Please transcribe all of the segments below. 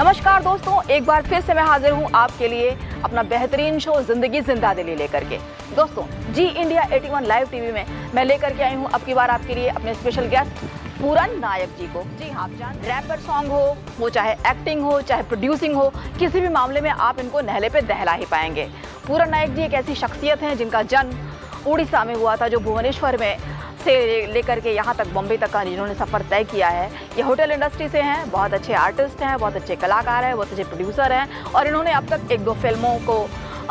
नमस्कार दोस्तों, एक बार फिर से मैं हाजिर हूं आपके लिए अपना बेहतरीन शो जिंदगी जिंदा दिली लेकर के। दोस्तों, जी इंडिया 81 लाइव टीवी में मैं लेकर के आई हूं अब की बार आपके लिए अपने स्पेशल गेस्ट पूरन नायक जी को। जी हाँ, आप जान रैपर सॉन्ग हो चाहे एक्टिंग हो, चाहे प्रोड्यूसिंग हो, किसी भी मामले में आप इनको नहले पे दहला ही पाएंगे। पूरन नायक जी एक ऐसी शख्सियत हैं जिनका जन्म उड़ीसा में हुआ था, जो भुवनेश्वर में से लेकर के यहाँ तक बॉम्बे तक का जिन्होंने सफ़र तय किया है। ये होटल इंडस्ट्री से हैं, बहुत अच्छे आर्टिस्ट हैं, बहुत अच्छे कलाकार हैं, बहुत अच्छे प्रोड्यूसर हैं और इन्होंने अब तक एक दो फिल्मों को,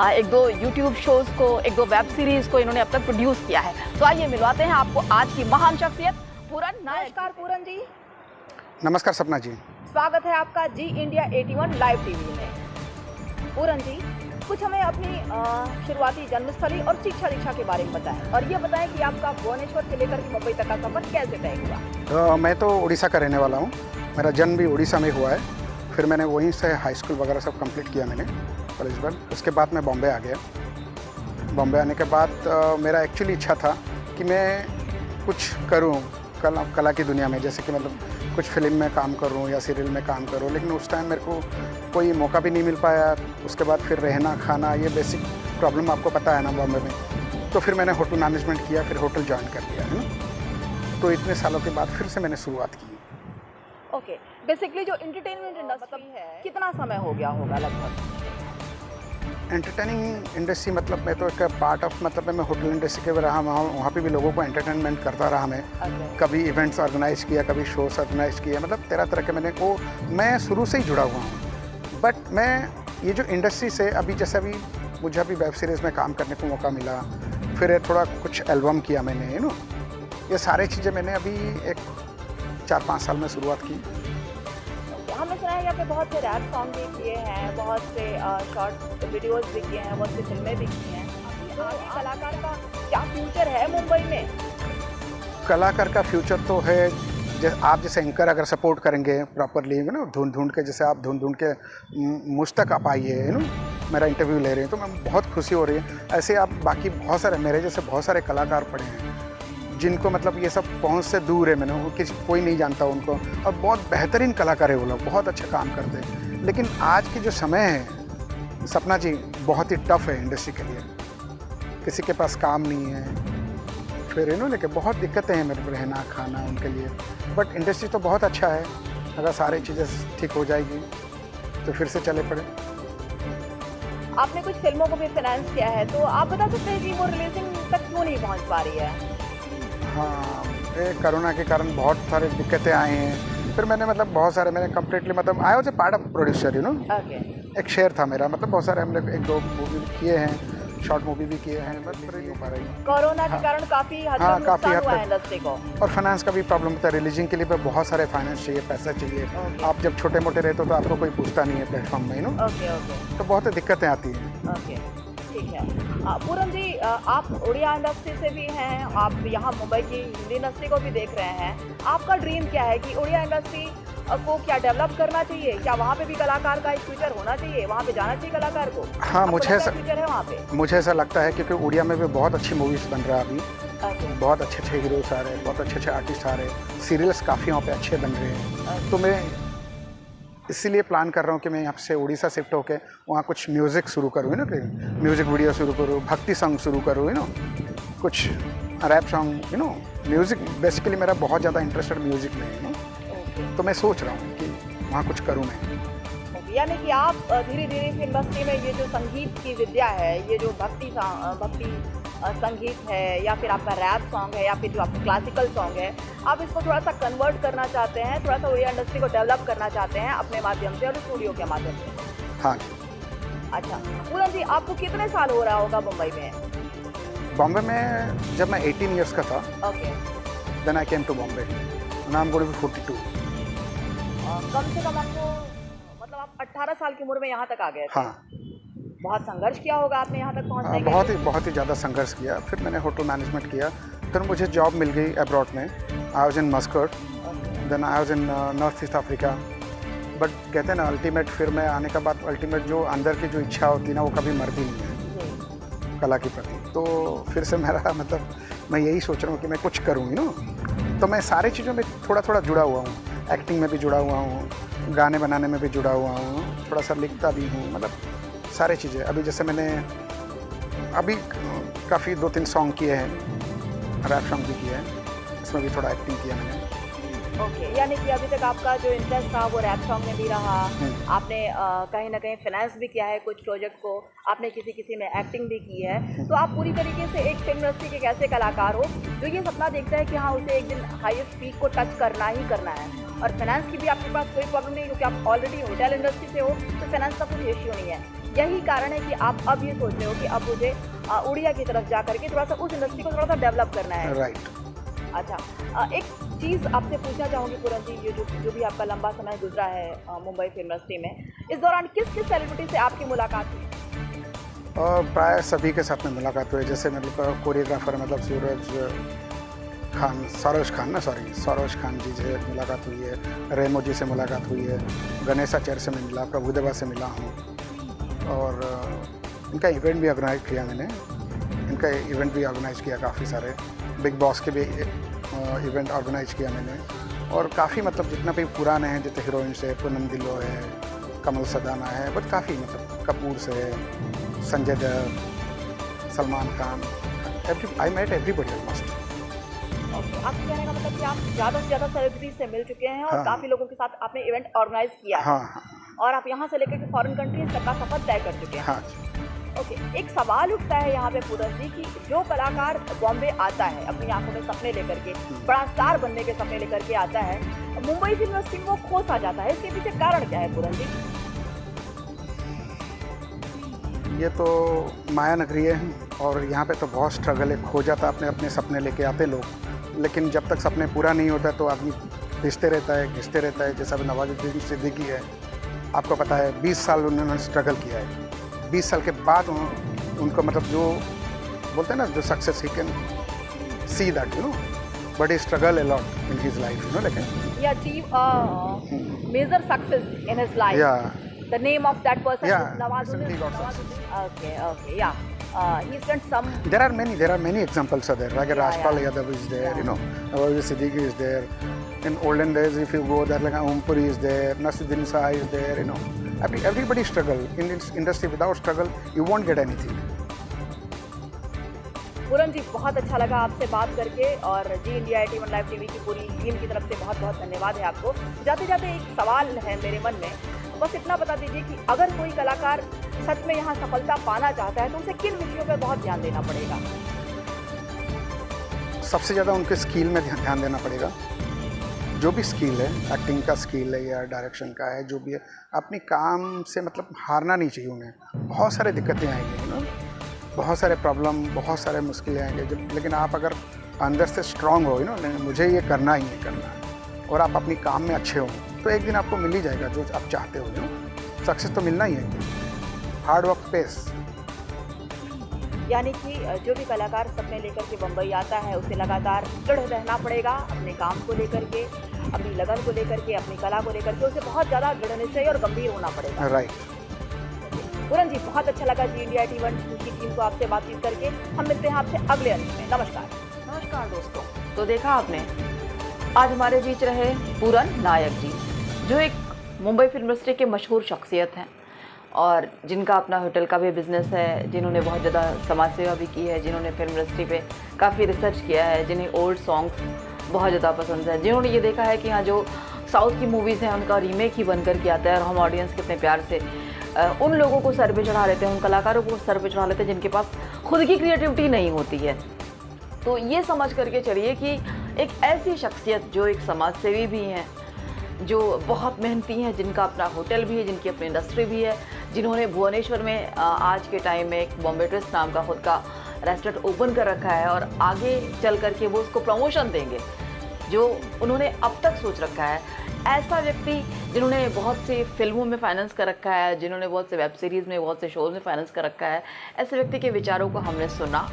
एक दो यूट्यूब शोज़ को, एक दो वेब सीरीज़ को इन्होंने अब तक प्रोड्यूस किया है। तो आइए मिलवाते हैं आपको आज की महान शख्सियत पूरन नायक। नमस्कार पूरन जी। नमस्कार सपना जी। स्वागत है आपका जी इंडिया 81 लाइव टीवी में। पूरन जी, कुछ हमें अपनी शुरुआती जन्मस्थली और शिक्षा दीक्षा के बारे में बताएं और ये बताएं कि आपका भुवनेश्वर से लेकर के मुंबई तक का सफर कैसे तय हुआ। मैं तो उड़ीसा का रहने वाला हूँ। मेरा जन्म भी उड़ीसा में हुआ है। फिर मैंने वहीं से हाई स्कूल वगैरह सब कंप्लीट किया मैंने कॉलेज पर। उसके बाद मैं बॉम्बे आ गया। बॉम्बे आने के बाद मेरा एक्चुअली इच्छा था कि मैं कुछ करूँ कला की दुनिया में, जैसे कि मतलब कुछ फिल्म में काम करूँ या सीरियल में काम करूँ, लेकिन उस टाइम मेरे को कोई मौका भी नहीं मिल पाया। उसके बाद फिर रहना खाना, ये बेसिक प्रॉब्लम आपको पता है ना बॉम्बे में। तो फिर मैंने होटल मैनेजमेंट किया, फिर होटल ज्वाइन कर लिया है ना। तो इतने सालों के बाद फिर से मैंने शुरुआत की। ओके, बेसिकली जो एंटरटेनमेंट इंडस्ट्री है, कितना समय हो गया होगा लगभग? एंटरटेनिंग इंडस्ट्री मतलब मैं तो एक पार्ट ऑफ, मतलब मैं होटल इंडस्ट्री के रहा, वहाँ पे भी लोगों को एंटरटेनमेंट करता रहा मैं। कभी इवेंट्स ऑर्गेनाइज किया, कभी शोज ऑर्गेनाइज किया, मतलब तरह तरह के मैं शुरू से ही जुड़ा हुआ हूँ। बट मैं ये जो इंडस्ट्री से अभी, जैसे अभी मुझे अभी वेब सीरीज़ में काम करने को मौका मिला, फिर थोड़ा कुछ एल्बम किया मैंने, ये सारी चीज़ें मैंने अभी एक 4-5 साल में शुरुआत की। हमने सुना है यहाँ पे बहुत से रैप सॉन्ग भी किए हैं, बहुत से शॉर्ट वीडियोस भी किए हैं, बहुत सी फिल्में भी की हैं। तो कलाकार का क्या फ्यूचर है मुंबई में? कलाकार का फ्यूचर तो है, आप जैसे एंकर अगर सपोर्ट करेंगे प्रॉपरली ढूंढ के, जैसे आप ढूंढ के मुझ तक आप आइए मेरा इंटरव्यू ले रहे हैं, तो मैं बहुत खुशी हो रही है। ऐसे आप बाकी बहुत सारे मेरे जैसे बहुत सारे कलाकार पड़े हैं जिनको मतलब ये सब पहुंच से दूर है, मैंने कोई नहीं जानता उनको, और बहुत बेहतरीन कलाकार है वो लोग, बहुत अच्छा काम करते हैं। लेकिन आज की जो समय है सपना जी, बहुत ही टफ है इंडस्ट्री के लिए। किसी के पास काम नहीं है, फिर लेके बहुत दिक्कतें हैं मेरे को रहना खाना उनके लिए। बट इंडस्ट्री तो बहुत अच्छा है, अगर सारी चीज़ें ठीक हो जाएगी तो फिर से चले पड़े। आपने कुछ फिल्मों को भी फाइनेंस किया है, तो आप बता सकते हैं कि वो रिलीजिंग तक क्यों नहीं पहुँच पा रही है? हाँ, कोरोना के कारण बहुत सारी दिक्कतें आई हैं। फिर मैंने मतलब बहुत सारे मैंने कम्प्लीटली, मतलब I was a part of producer एक शेयर था मेरा, मतलब बहुत सारे हमने 1-2 मूवी किए हैं, शॉर्ट मूवी भी किए हैं, बट नहीं हो पा रही। कोरोना के कारण काफ़ी हद तक नुकसान हुआ है इंडस्ट्री को। और फाइनेंस का भी प्रॉब्लम होता है। रिलीजिंग के लिए बहुत सारे फाइनेंस चाहिए, पैसा चाहिए। आप जब छोटे मोटे रहते हो तो आपको कोई पूछता नहीं है प्लेटफॉर्म में, तो बहुत दिक्कतें आती हैं। ठीक है। पूरन जी, आप उड़िया इंडस्ट्री से भी हैं, आप यहाँ मुंबई की हिंदी इंडस्ट्री को भी देख रहे हैं। आपका ड्रीम क्या है कि उड़िया इंडस्ट्री को क्या डेवलप करना चाहिए? क्या वहाँ पे भी कलाकार का एक फ्यूचर होना चाहिए? वहाँ पे जाना चाहिए कलाकार को? हाँ, मुझे फ्यूचर है वहाँ पे? मुझे ऐसा लगता है, क्योंकि उड़िया में भी बहुत अच्छी मूवीज़ बन रहा है अभी। बहुत अच्छे हीरोज़ आ रहे हैं, बहुत अच्छे आर्टिस्ट आ रहे हैं, सीरियल्स काफ़ी वहाँ पे अच्छे बन रहे हैं। तो मैं इसीलिए प्लान कर रहा हूँ कि मैं यहाँ से उड़ीसा शिफ्ट होकर वहाँ कुछ म्यूज़िक शुरू करूँ म्यूज़िक वीडियो शुरू करूँ, भक्ति सॉन्ग शुरू करूँ कुछ रैप सॉन्ग म्यूज़िक। बेसिकली मेरा बहुत ज़्यादा इंटरेस्टेड म्यूज़िक में है तो मैं सोच रहा हूँ कि वहाँ कुछ करूँ मैं। यानी कि आप धीरे धीरे इस इंडस्ट्री में ये जो संगीत की विद्या है, ये जो भक्ति संगीत है, या फिर आपका रैप सॉन्ग है, या फिर जो आपका क्लासिकल सॉन्ग है, आप इसको थोड़ा सा कन्वर्ट करना चाहते हैं, थोड़ा सा उड़िया इंडस्ट्री को डेवलप करना चाहते हैं अपने माध्यम से और स्टूडियो के माध्यम से। हाँ। अच्छा, पूरन जी, आपको कितने साल हो रहा होगा मुंबई में? बॉम्बे में जब मैं 18 ईयर्स का था, then I came to Bombay. Now I am going to 42। कम से कम आपको, मतलब आप 18 साल की उम्र में यहाँ तक आ गए थे? हाँ। बहुत संघर्ष किया होगा आपने यहाँ तक पहुँचने के लिए? बहुत ही ज़्यादा संघर्ष किया। फिर मैंने होटल मैनेजमेंट किया, फिर मुझे जॉब मिल गई अब्रॉड में। I was in Muscat, then I was in North East Africa. But कहते हैं ना, अल्टीमेट, फिर मैं आने के बाद अल्टीमेट जो अंदर की जो इच्छा होती है ना, वो कभी मरती नहीं है कला के प्रति। तो फिर से मेरा मतलब मैं यही सोच रहा हूँ कि मैं कुछ करूँ तो मैं सारी चीज़ों में थोड़ा थोड़ा जुड़ा हुआ हूँ। एक्टिंग में भी जुड़ा हुआ हूँ, गाने बनाने में भी जुड़ा हुआ हूँ, थोड़ा सा लिखता भी हूँ, मतलब सारी चीज़ें। अभी जैसे मैंने अभी काफ़ी 2-3 सॉन्ग किए हैं, रैप सॉन्ग भी किए हैं, इसमें भी थोड़ा एक्टिंग किया मैंने। ओके, यानी कि अभी तक आपका जो इंटरेस्ट था वो रैप सॉन्ग में भी रहा, आपने कहीं ना कहीं फाइनेंस भी किया है कुछ प्रोजेक्ट को, आपने किसी में एक्टिंग भी की है। तो आप पूरी तरीके से एक फिल्म इंडस्ट्री के एक ऐसे कलाकार हो जो ये सपना देखता है कि हाँ उसे एक दिन हाईएस्ट पीक को टच करना ही करना है, और फाइनेंस की भी आपके पास कोई प्रॉब्लम नहीं, क्योंकि आप ऑलरेडी होटल इंडस्ट्री से हो, तो फाइनेंस का कोई इश्यू नहीं है। यही कारण है कि आप अब ये सोच रहे हो कि अब मुझे उड़िया की तरफ जा करके थोड़ा सा उस इंडस्ट्री को थोड़ा सा डेवलप करना है। राइट। अच्छा, एक चीज़ आपसे पूछना चाहूँगी पूरन जी, ये जो भी आपका लंबा समय गुजरा है मुंबई फिल्म इंडस्ट्री में, इस दौरान किस किस सेलिब्रिटी से आपकी मुलाकात हुई? और प्राय सभी के साथ में मुलाकात हुई, जैसे मतलब कोरियोग्राफर मतलब सरोज खान जी से मुलाकात हुई है, रेमो जी से मुलाकात हुई है, गणेशाचार्य से मैं मिला, प्रभुदेवा से मिला हूँ, और इनका इवेंट भी ऑर्गेनाइज किया मैंने, काफ़ी सारे बिग बॉस के भी इवेंट ऑर्गेनाइज किया मैंने, और काफ़ी मतलब जितना भी पुराने हैं, जैसे हीरोइन से पूनम ढिल्लों है, कमल सदाना है, बट काफ़ी मतलब कपूर से है, Sanjay Dutt, Salman Khan, I met everybody almost. Okay, आपके कहने का मतलब कि आप ज़्यादा से ज़्यादा सेलिब्रिटी से मिल चुके हैं और हाँ, काफ़ी लोगों के साथ आपने इवेंट ऑर्गेनाइज किया है। हाँ, और आप यहाँ से लेकर के फॉरेन कंट्रीज तक का सफर तय कर चुके हैं। हाँ। ओके, एक सवाल उठता है यहाँ पे पूरन जी कि जो कलाकार बॉम्बे आता है अपनी आंखों में सपने लेकर के, बड़ा स्टार बनने के सपने लेकर के आता है, मुंबई फिल्म इंडस्ट्री में वो खो सा जाता है, इसके पीछे कारण क्या है पूरन जी? ये तो माया नगरी है, और यहाँ पे तो बहुत स्ट्रगल है, खो जाता अपने अपने सपने लेके आते लोग, लेकिन जब तक सपने पूरा नहीं होता तो आदमी घिसते रहता है। जैसा भी नवाजुद्दीन सिद्दीकी है, आपको पता है 20 साल उन्होंने स्ट्रगल किया है, 20 साल के बाद उनको मतलब जो बोलते हैं ना, जो success he can see that but he struggle a lot in his life, लेकिन he achieved a major success in his life. Yeah. The name of that person Yeah, is Nawazuddin. recently got success. Okay, yeah. He spent some. There are many examples are there. Like Rajpal Yadav is there, Nawaz Siddiqui is there. In olden days, if you go there, like Ompuri is there, Nasiruddin Shah is there, Everybody struggle. In this industry, without struggle, you won't get anything. पूरन जी, बहुत अच्छा लगा आपसे बात करके, और जी India 81 live TV की पूरी team की तरफ से बहुत बहुत धन्यवाद है आपको। जाते जाते एक सवाल है मेरे मन में, बस इतना बता दीजिए कि अगर कोई कलाकार सच में यहाँ सफलता पाना चाहता है तो उसे किन विषयों पर बहुत ध्यान देना पड़ेगा? सबसे ज़्यादा उनके स्किल में ध्यान देना पड़ेगा। जो भी स्किल है, एक्टिंग का स्किल है या डायरेक्शन का है, जो भी है, अपनी काम से मतलब हारना नहीं चाहिए उन्हें। बहुत सारे दिक्कतें आएंगी, बहुत सारे प्रॉब्लम, बहुत सारे मुश्किलें आएंगे, लेकिन आप अगर अंदर से स्ट्रांग हो, मुझे ये करना ही है करना है, और आप अपनी काम में अच्छे हो, तो एक दिन आपको मिल ही जाएगा जो आप चाहते हो। सक्सेस तो मिलना ही है, हार्ड वर्क पेस। यानी कि जो भी कलाकार सपने लेकर के बम्बई आता है उसे लगातार दृढ़ रहना पड़ेगा अपने काम को लेकर के, अपनी लगन को लेकर के, अपनी कला को लेकर के, उसे बहुत ज़्यादा दृढ़ निश्चयी और गंभीर होना पड़ेगा। राइट। पूरन जी, बहुत अच्छा लगा जी इंडिया 81 की टीम को आपसे बातचीत करके। हम मिलते हैं आपसे अगले अंश में। नमस्कार दोस्तों। तो देखा आपने, आज हमारे बीच रहे पूरन नायक जी, जो एक मुंबई फिल्म इंडस्ट्री के मशहूर शख्सियत हैं, और जिनका अपना होटल का भी बिज़नेस है, जिन्होंने बहुत ज़्यादा समाज सेवा भी की है, जिन्होंने फिल्म इंडस्ट्री पे काफ़ी रिसर्च किया है, जिन्हें ओल्ड सॉन्ग्स बहुत ज़्यादा पसंद है, जिन्होंने ये देखा है कि हाँ जो साउथ की मूवीज़ हैं उनका रीमेक ही बनकर के आता है, और हम ऑडियंस कितने प्यार से उन लोगों को सर पे चढ़ा लेते हैं, उन कलाकारों को सर पे चढ़ा लेते हैं जिनके पास खुद की क्रिएटिविटी नहीं होती है। तो ये समझ करके चलिए कि एक ऐसी शख्सियत जो एक समाज सेवी भी हैं, जो बहुत मेहनती हैं, जिनका अपना होटल भी है, जिनकी अपनी इंडस्ट्री भी है, जिन्होंने भुवनेश्वर में आज के टाइम में एक बॉम्बे ट्विस्ट नाम का खुद का रेस्टोरेंट ओपन कर रखा है, और आगे चल करके वो उसको प्रमोशन देंगे जो उन्होंने अब तक सोच रखा है। ऐसा व्यक्ति जिन्होंने बहुत सी फिल्मों में फाइनेंस कर रखा है, जिन्होंने बहुत से वेब सीरीज़ में, बहुत से शोज़ में फाइनेंस कर रखा है, ऐसे व्यक्ति के विचारों को हमने सुना,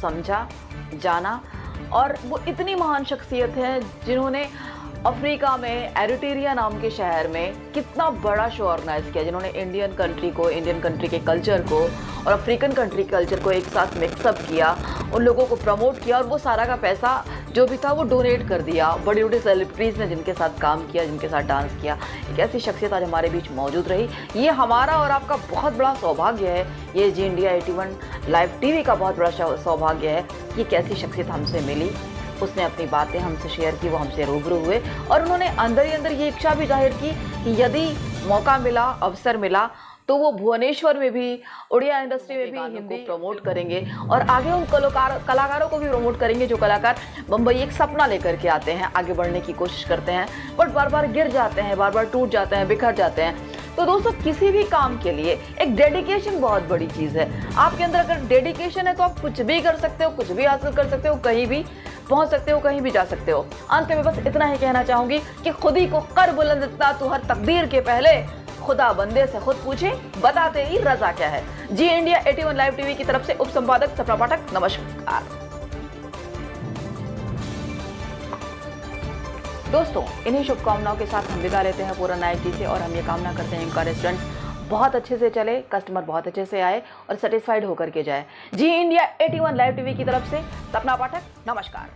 समझा, जाना, और वो इतनी महान शख्सियत है जिन्होंने अफ्रीका में एरिट्रिया नाम के शहर में कितना बड़ा शो ऑर्गेनाइज किया, जिन्होंने इंडियन कंट्री के कल्चर को और अफ्रीकन कंट्री के कल्चर को एक साथ मिक्सअप किया, उन लोगों को प्रमोट किया और वो सारा का पैसा जो भी था वो डोनेट कर दिया। बड़ी बड़ी सेलिब्रिटीज़ ने जिनके साथ काम किया, जिनके साथ डांस किया, एक ऐसी शख्सियत आज हमारे बीच मौजूद रही। ये हमारा और आपका बहुत बड़ा सौभाग्य है, ये जी इंडिया 81 लाइव टीवी का बहुत बड़ा सौभाग्य है कि एक ऐसी शख्सियत हमसे मिली, उसने अपनी बातें हमसे शेयर की, वो हमसे रूबरू हुए और उन्होंने अंदर ही अंदर ये इच्छा भी जाहिर की कि यदि मौका मिला, अवसर मिला तो वो भुवनेश्वर में भी, उड़िया इंडस्ट्री में भी हिंदी को प्रमोट करेंगे और आगे उन कलाकारों को भी प्रमोट करेंगे जो कलाकार मुंबई एक सपना लेकर के आते हैं, आगे बढ़ने की कोशिश करते हैं बट बार बार गिर जाते हैं, बार बार टूट जाते हैं, बिखर जाते हैं। तो दोस्तों, किसी भी काम के लिए एक डेडिकेशन बहुत बड़ी चीज़ है। आपके अंदर अगर डेडिकेशन है तो आप कुछ भी कर सकते हो, कुछ भी हासिल कर सकते हो, कहीं भी पहुंच सकते हो, कहीं भी जा सकते हो। अंत में बस इतना ही कहना चाहूंगी कि खुद ही को कर बुलंद इतना तू हर तकदीर के पहले, खुदा बंदे से खुद पूछे बता तेरी रजा क्या है। जी इंडिया 81 लाइव टीवी की तरफ से उप संपादक सपना पाठक, नमस्कार। दोस्तों, इन्हीं शुभकामनाओं के साथ हम विदा लेते हैं पूरा नाइट जी से और हम ये कामना करते हैं इनका रेस्टोरेंट बहुत अच्छे से चले, कस्टमर बहुत अच्छे से आए और सेटिस्फाइड होकर के जाए। जी इंडिया 81 लाइव टीवी की तरफ से सपना पाठक, नमस्कार।